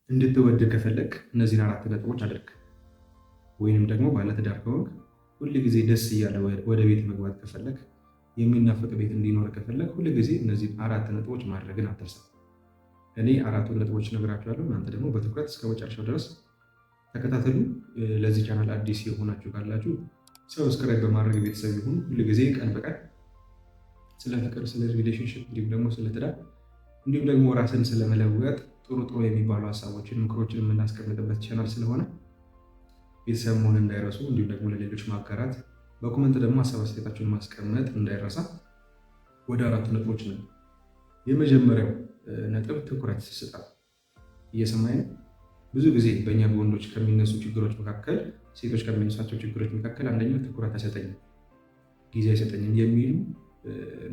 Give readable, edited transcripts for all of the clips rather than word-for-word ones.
እንድትወድ ከፈለግ እነዚህን 4 ነጥቦች አድርግ። ወይንም ደግሞ ባለትዳር ከሆንክ ሁል ጊዜ ደስ እያለ ወደ ቤት መግባት ከፈለግ፣ የሚናፍቅ ቤት እንዲኖር ከፈለግ ሁል ጊዜ እነዚህን 4 ነጥቦች ማድረግን አትርሳ። እኔ 4ቱን ነጥቦች እነግራችኋለሁ። እናንተ ደግሞ በትኩረት እስከ መጨረሻው ድረስ ተከታተሉ። ለዚህ ቻናል አዲስ የሆናችሁ ካላችሁ ሰብስክራይብ በማድረግ ቤተሰብ ይሁኑ። ሁል ጊዜ ቀን በቀን ስለ ፍቅር፣ ስለ ሪሌሽንሽፕ እንዲሁም ደግሞ ስለ ትዳር እንዲሁም ደግሞ ራስን ስለመለወጥ ጥሩ ጥሩ የሚባሉ ሀሳቦችን፣ ምክሮችን የምናስቀምጥበት ቻናል ስለሆነ ቤተሰብ መሆን እንዳይረሱ፣ እንዲሁም ደግሞ ለሌሎች ማጋራት፣ በኮመንት ደግሞ ሀሳብ አስተያየታችሁን ማስቀመጥ እንዳይረሳ። ወደ 4ቱ ነጥቦች ነው። የመጀመሪያው ነጥብ ትኩረት ስጣት። እየሰማኝ ነው? ብዙ ጊዜ በእኛ በወንዶች ከሚነሱ ችግሮች መካከል፣ ሴቶች ከሚነሳቸው ችግሮች መካከል አንደኛው ትኩረት አይሰጠኝም፣ ጊዜ አይሰጠኝም የሚሉ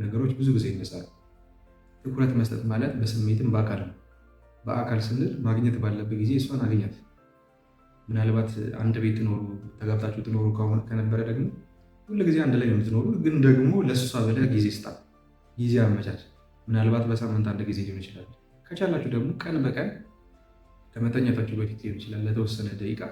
ነገሮች ብዙ ጊዜ ይነሳሉ። ትኩረት መስጠት ማለት በስሜትም በአካል ነው። በአካል ስንል ማግኘት ባለበት ጊዜ እሷን አግኛት። ምናልባት አንድ ቤት ትኖሩ ተጋብታችሁ ትኖሩ ከነበረ ደግሞ ሁሉ ጊዜ አንድ ላይ ነው የምትኖሩ፣ ግን ደግሞ ለእሷ ብለህ ጊዜ ስጣት፣ ጊዜ አመቻች። ምናልባት በሳምንት አንድ ጊዜ ሊሆን ይችላል። ከቻላችሁ ደግሞ ቀን በቀን ከመተኛታችሁ በፊት ሊሆን ይችላል። ለተወሰነ ደቂቃ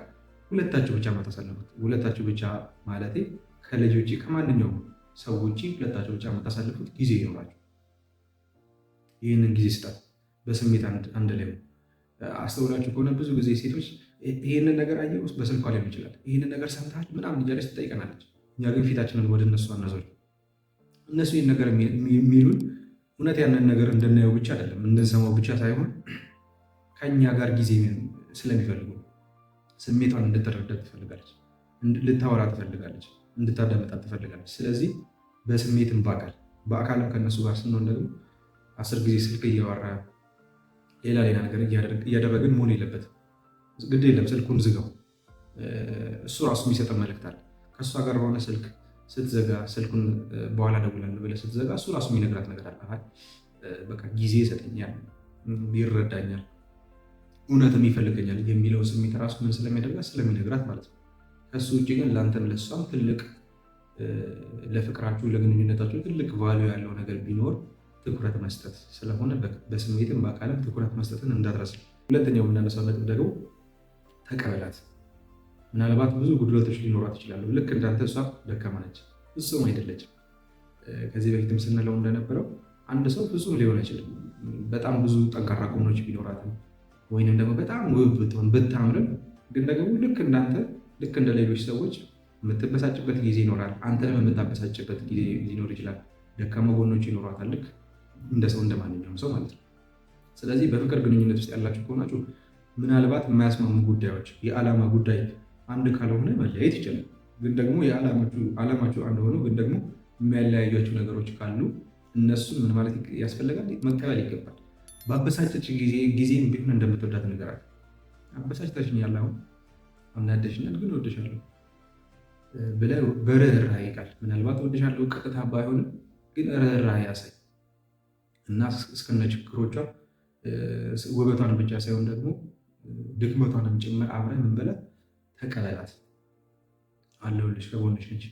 ሁለታችሁ ብቻ ማታሳልፉት። ሁለታችሁ ብቻ ማለቴ ከልጅ ውጭ ከማንኛውም ሰው ውጭ ሁለታችሁ ብቻ ማታሳልፉት ጊዜ ይኖራችሁ። ይህንን ጊዜ ስጣት። በስሜት አንድ ላይ ነው። አስተውላችሁ ከሆነ ብዙ ጊዜ ሴቶች ይህንን ነገር አየሁ በስልኳ ሊሆን ይችላል፣ ይህንን ነገር ሰምተሃል ምናምን እያለች ትጠይቀናለች። እኛ ግን ፊታችንን ወደ እነሱ አናዞር። እነሱ ይህን ነገር የሚሉን እውነት ያንን ነገር እንድናየው ብቻ አይደለም፣ እንድንሰማው ብቻ ሳይሆን ከእኛ ጋር ጊዜ ስለሚፈልጉ ስሜቷን እንድትረዳ ትፈልጋለች፣ ልታወራ ትፈልጋለች፣ እንድታዳመጣት ትፈልጋለች። ስለዚህ በስሜትም በአካልም ከእነሱ ጋር ስንሆን ደግሞ 10 ጊዜ ስልክ እያወራ ሌላ ነገር እያደረግን መሆን የለበትም። ግድ የለም ስልኩን ዝጋው። እሱ ራሱ የሚሰጠን መልእክት አለ። ከእሷ ጋር በሆነ ስልክ ስትዘጋ፣ ስልኩን በኋላ እደውላለሁ ብለህ ስትዘጋ እሱ ራሱ የሚነግራት ነገር አለ። በቃ ጊዜ ይሰጠኛል፣ ይረዳኛል፣ እውነትም ይፈልገኛል የሚለው ስሜት ራሱ ምን ስለሚያደርጋት ስለሚነግራት ማለት ነው። ከሱ ውጭ ግን ለአንተም ለሷም ትልቅ ለፍቅራችሁ ለግንኙነታችሁ ትልቅ ቫልዩ ያለው ነገር ቢኖር ትኩረት መስጠት ስለሆነ በስሜትም በአካልም ትኩረት መስጠትን እንዳትረሳ። ሁለተኛው የምናነሳው ነጥብ ደግሞ ተቀበላት። ምናልባት ብዙ ጉድለቶች ሊኖራት ይችላሉ። ልክ እንዳንተ እሷ ደካማ ነች፣ ፍጹም አይደለችም። ከዚህ በፊትም ስንለው እንደነበረው አንድ ሰው ፍጹም ሊሆን አይችልም። በጣም ብዙ ጠንካራ ጎኖች ቢኖራትም ወይንም ደግሞ በጣም ውብ ብትሆን ብታምርም፣ ግን ደግሞ ልክ እንዳንተ ልክ እንደ ሌሎች ሰዎች የምትበሳጭበት ጊዜ ይኖራል። አንተንም የምታበሳጭበት ጊዜ ሊኖር ይችላል። ደካማ ጎኖች ይኖሯታል፣ ልክ እንደ ሰው እንደ ማንኛውም ሰው ማለት ነው። ስለዚህ በፍቅር ግንኙነት ውስጥ ያላችሁ ከሆናችሁ ምናልባት የማያስማሙ ጉዳዮች፣ የዓላማ ጉዳይ አንድ ካልሆነ መለያየት ይችላል። ግን ደግሞ ዓላማችሁ አንድ ሆኖ ግን ደግሞ የሚያለያያችሁ ነገሮች ካሉ እነሱን ምን ማለት ያስፈልጋል? መቀበል ይገባል። በአበሳጨች ጊዜም ቢሆን እንደምትወዳት ነገራት። አበሳጭተሽኛል፣ አሁን አናደሽኛል፣ ግን እወድሻለሁ ብለህ በርህራሄ ቃል ምናልባት እወድሻለሁ ቀጥታ ባይሆንም ግን ርህራሄ ያሳይ እና እስከነ ችግሮቿ ውበቷን ብቻ ሳይሆን ደግሞ ድክመቷንም ጭምር አብረህ ምን በላት ተቀበላት። አለሁልሽ ከጎንሽ ነች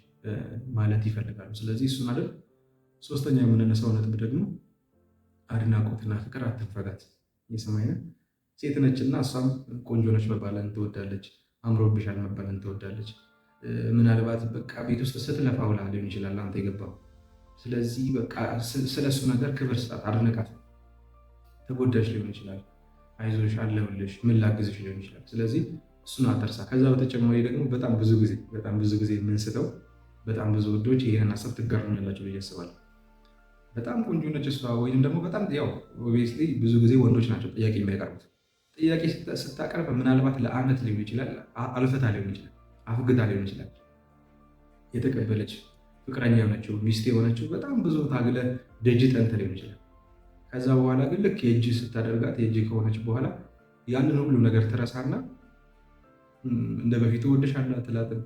ማለት ይፈልጋሉ። ስለዚህ እሱን አይደል። ሶስተኛ የምንነሳው ነጥብ ደግሞ አድናቆትና ፍቅር አትንፈጋት። የሰማይ ሴት ነችና እሷም ቆንጆ ነች መባልን ትወዳለች፣ አምሮብሻል መባልን ትወዳለች። ምናልባት በቃ ቤት ውስጥ ስትለፋ ውላ ሊሆን ይችላል አንተ የገባው። ስለዚህ በቃ ስለሱ ነገር ክብር ስጣት፣ አድነቃት። ተጎዳሽ ሊሆን ይችላል፣ አይዞሽ አለሁልሽ ምን ላግዝሽ ሊሆን ይችላል። ስለዚህ እሱን አትርሳ። ከዛ በተጨማሪ ደግሞ በጣም ብዙ ጊዜ የምንስተው በጣም ብዙ ወንዶች ይህንን ሀሳብ ትጋሩኛላችሁ ብዬ አስባለሁ። በጣም ቆንጆ ነች እሷ ወይም ደግሞ በጣም ያው ኦብቪየስሊ ብዙ ጊዜ ወንዶች ናቸው ጥያቄ የሚያቀርቡት። ጥያቄ ስታቀርብ ምናልባት ለአመት ሊሆን ይችላል፣ አልፈታ ሊሆን ይችላል፣ አፍግታ ሊሆን ይችላል። የተቀበለች ፍቅረኛ የሆነችው ሚስት የሆነችው በጣም ብዙ ታግለ ደጅ ጠንተ ሊሆን ይችላል። ከዛ በኋላ ግን ልክ የእጅ ስታደርጋት የእጅ ከሆነች በኋላ ያንን ሁሉ ነገር ትረሳና እንደ በፊቱ ወደሻለሁ አትላትም።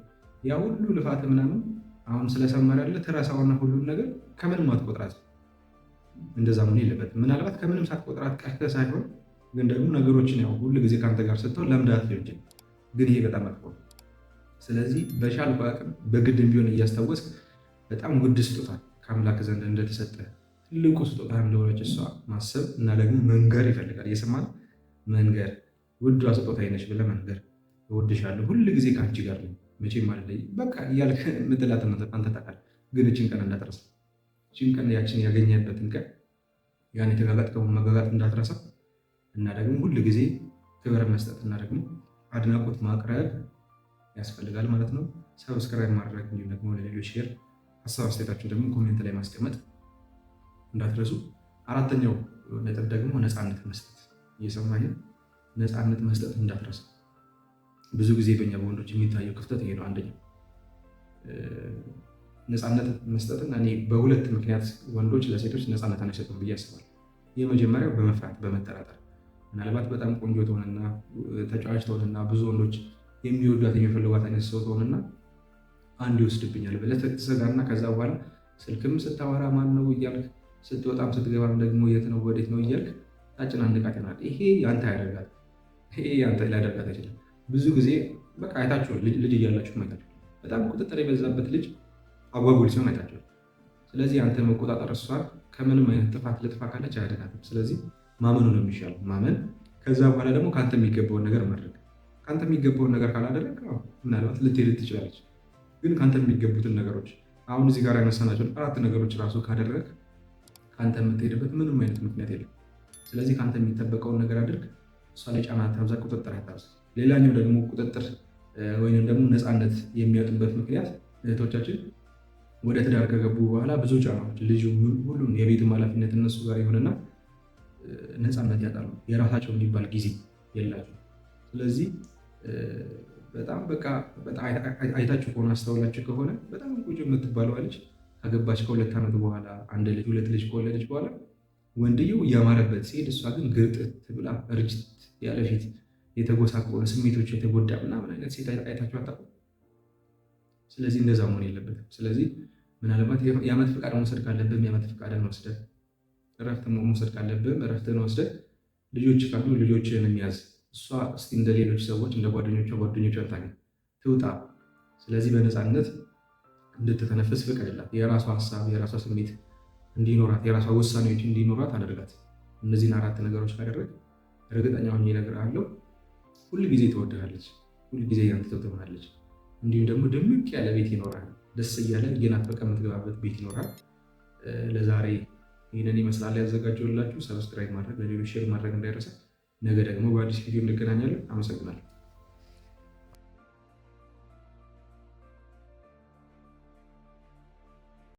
ያ ሁሉ ልፋት ምናምን አሁን ስለሰመረልህ ትረሳውና ሁሉን ነገር ከምንም አትቆጥራት። እንደዛ መሆን የለበትም። ምናልባት ከምንም ሳትቆጥራት ቀርተህ ሳይሆን ግን ደግሞ ነገሮችን ያው ሁሉ ጊዜ ከአንተ ጋር ስትሆን ለምዳት ሊሆን ይችላል። ግን ይሄ በጣም መጥፎ ነው። ስለዚህ በቻልከው አቅም በግድም ቢሆን እያስታወስክ በጣም ውድ ስጦታ ከአምላክ ዘንድ እንደተሰጠ ትልቁ ስጦታ እንደሆነች እሷ ማሰብ እና ደግሞ መንገር ይፈልጋል። እየሰማን መንገር ውዷ ስጦታዬ ነሽ ብለህ መንገር፣ እወድሻለሁ፣ ሁል ጊዜ ከአንቺ ጋር ነኝ፣ መቼም አልለይም በቃ እያልክ የምትላትን አንተ ታውቃለህ። ግን እችን ቀን እንዳትረሳ። እችን ቀን ያችን ያገኘህበትን ቀን ያን የተጋጋጥከውን መጋጋጥ እንዳትረሳ እና ደግሞ ሁል ጊዜ ክብር መስጠት እና ደግሞ አድናቆት ማቅረብ ያስፈልጋል ማለት ነው። ሰብስክራይብ ማድረግ እንዲሁም ደግሞ ለሌሎች ሼር፣ ሀሳብ አስተያየታችሁን ደግሞ ኮሜንት ላይ ማስቀመጥ እንዳትረሱ። አራተኛው ነጥብ ደግሞ ነፃነት መስጠት። እየሰማኝ ነፃነት መስጠት እንዳትረሳ። ብዙ ጊዜ በእኛ በወንዶች የሚታየው ክፍተት ይሄ ነው። አንደኛው ነፃነት መስጠትን እኔ በሁለት ምክንያት ወንዶች ለሴቶች ነፃነት አይሰጡም ብዬ አስባለሁ። የመጀመሪያው በመፍራት በመጠራጠር ምናልባት በጣም ቆንጆ ትሆንና ተጫዋች ትሆንና ብዙ ወንዶች የሚወዷት የሚፈልጓት አይነት ሰው ትሆንና አንድ ይወስድብኛል ብለህ ትሰጋና ከዛ በኋላ ስልክም ስታወራ ማን ነው እያልክ ስትወጣም ስትገባም ደግሞ የት ነው ወዴት ነው እያልክ ታጨናንቃት ይሆናል። ይሄ ያንተ ያደርጋል። ይሄ ያንተ ሊያደርጋት አይችልም። ብዙ ጊዜ በቃ አይታችኋል፣ ልጅ እያላችሁ አይታችኋል። በጣም ቁጥጥር የበዛበት ልጅ አጓጉል ሲሆን አይታችኋል። ስለዚህ አንተ መቆጣጠር እሷን ከምንም አይነት ጥፋት ልጥፋ ካለች አያደርጋትም። ስለዚህ ማመኑ ነው የሚሻለው፣ ማመን። ከዛ በኋላ ደግሞ ከአንተ የሚገባውን ነገር ማድረግ። ከአንተ የሚገባውን ነገር ካላደረግ ምናልባት ልትሄድ ትችላለች። ግን ከአንተ የሚገቡትን ነገሮች አሁን እዚህ ጋር ያነሳናቸውን 4 ነገሮች ራሱ ካደረግ ከአንተ የምትሄድበት ምንም አይነት ምክንያት የለም። ስለዚህ ከአንተ የሚጠበቀውን ነገር አድርግ። እሷ ላይ ጫና አታብዛ፣ ቁጥጥር አታብዛ። ሌላኛው ደግሞ ቁጥጥር ወይም ደግሞ ነፃነት የሚያጡበት ምክንያት እህቶቻችን ወደ ትዳር ከገቡ በኋላ ብዙ ጫናዎች፣ ልጁ፣ ሁሉም የቤትም ኃላፊነት እነሱ ጋር ይሆንና ነፃነት ያጣሉ። የራሳቸው የሚባል ጊዜ የላቸው። ስለዚህ በጣም በቃ አይታችሁ ከሆነ አስተውላችሁ ከሆነ በጣም ቁጭ የምትባለው ልጅ ከገባች ከ2 ዓመት በኋላ 1 ልጅ 2 ልጅ ከወለደች በኋላ ወንድየው እያማረበት ሲሄድ እሷ ግን ግርጥት ብላ ርጅት ያለ ፊት፣ የተጎሳቆለ ስሜቶች የተጎዳ ምናምን አይነት ሴት አይታችሁ አታውቁም? ስለዚህ እንደዛ መሆን የለበትም። ስለዚህ ምናልባት የዓመት ፈቃድ መውሰድ ካለብህም የዓመት ፈቃድን ወስደህ፣ እረፍት መውሰድ ካለብህም እረፍትን ወስደህ፣ ልጆች ካሉ ልጆችህን የሚያዝ እሷ እስኪ እንደ ሌሎች ሰዎች እንደ ጓደኞቿን ታገኝ፣ ትውጣ። ስለዚህ በነፃነት እንድትተነፍስ ፍቀድላት። የራሷ ሀሳብ የራሷ ስሜት እንዲኖራት የራሷ ውሳኔዎች እንዲኖራት አደርጋት። እነዚህን 4 ነገሮች ካደረግ እርግጠኛ ሆኜ እነግርሃለሁ ሁል ጊዜ ትወድሃለች፣ ሁል ጊዜ ያንተ ትሆናለች። እንዲሁም ደግሞ ድምቅ ያለ ቤት ይኖራል። ደስ እያለ እየናፈቀ የምትገባበት ቤት ይኖራል። ለዛሬ ይህንን ይመስላል ያዘጋጀሁላችሁ። ሰብስክራይብ ማድረግ ለሌሎች ሼር ማድረግ እንዳይረሳ። ነገ ደግሞ በአዲስ ቪዲዮ እንገናኛለን። አመሰግናለሁ።